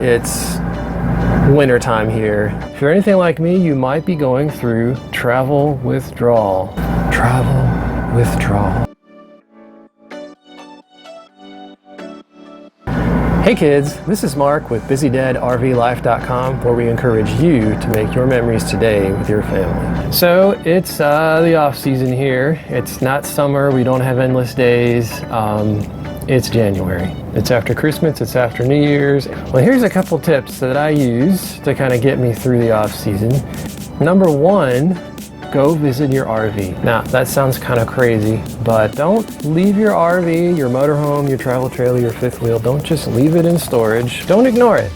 It's winter time here. If you're anything like me, you might be going through travel withdrawal. Travel withdrawal. Hey kids, this is Mark with BusyDadRVLife.com, where we encourage you to make your memories today with your family. So it's the off season here. It's not summer, we don't have endless days. It's January. It's after Christmas, it's after New Year's. Well, here's a couple tips that I use to kind of get me through the off season. Number one, go visit your RV. Now, that sounds kind of crazy, but don't leave your RV, your motorhome, your travel trailer, your fifth wheel. Don't just leave it in storage. Don't ignore it.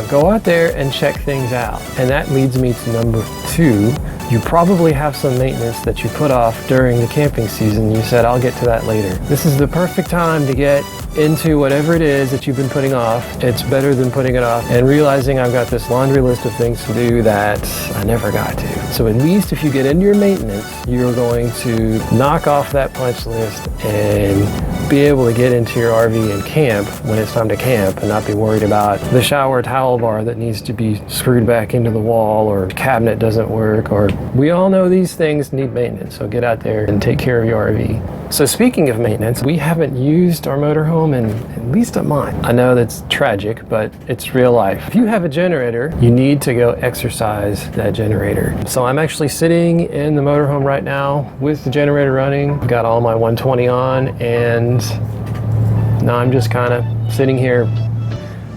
Go out there and check things out. And that leads me to number two. You probably have some maintenance that you put off during the camping season. You said, I'll get to that later. This is the perfect time to get into whatever it is that you've been putting off. It's better than putting it off and realizing I've got this laundry list of things to do that I never got to. So at least if you get into your maintenance, you're going to knock off that punch list and be able to get into your RV and camp when it's time to camp and not be worried about the shower towel bar that needs to be screwed back into the wall, or cabinet doesn't work, or we all know these things need maintenance. So get out there and take care of your RV. So speaking of maintenance, we haven't used our motorhome in at least a month. I know that's tragic, but it's real life. If you have a generator, you need to go exercise that generator. So I'm actually sitting in the motorhome right now with the generator running. I've got all my 120 on, and now I'm just kind of sitting here.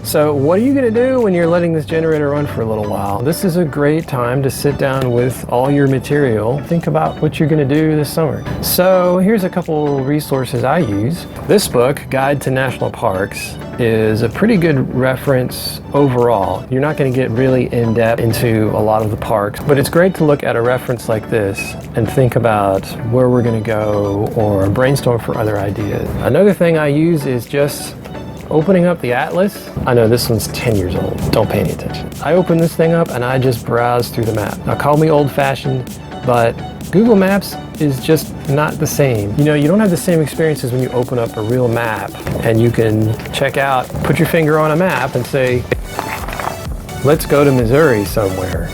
So what are you gonna do when you're letting this generator run for a little while? This is a great time to sit down with all your material. Think about what you're gonna do this summer. So here's a couple resources I use. This book, Guide to National Parks, is a pretty good reference overall. You're not gonna get really in-depth into a lot of the parks, but it's great to look at a reference like this and think about where we're gonna go or brainstorm for other ideas. Another thing I use is just opening up the atlas. I know this one's 10 years old. Don't pay any attention. I open this thing up and I just browse through the map. Now call me old-fashioned, but Google Maps is just not the same. You know, you don't have the same experiences when you open up a real map and you can check out, put your finger on a map and say, let's go to Missouri somewhere.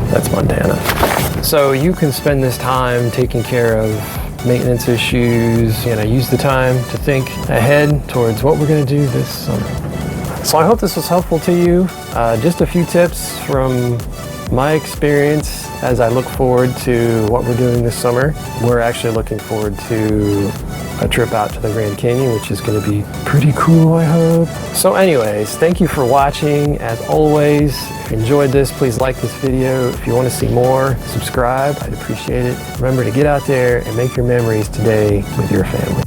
That's Montana. So you can spend this time taking care of maintenance issues, use the time to think ahead towards what we're going to do this summer. So I hope this was helpful to you. Just a few tips from my experience as I look forward to what we're doing this summer. We're actually looking forward to a trip out to the Grand Canyon, which is going to be pretty cool, I hope. So anyways, thank you for watching. As always, if you enjoyed this, please like this video. If you want to see more, subscribe. I'd appreciate it. Remember to get out there and make your memories today with your family.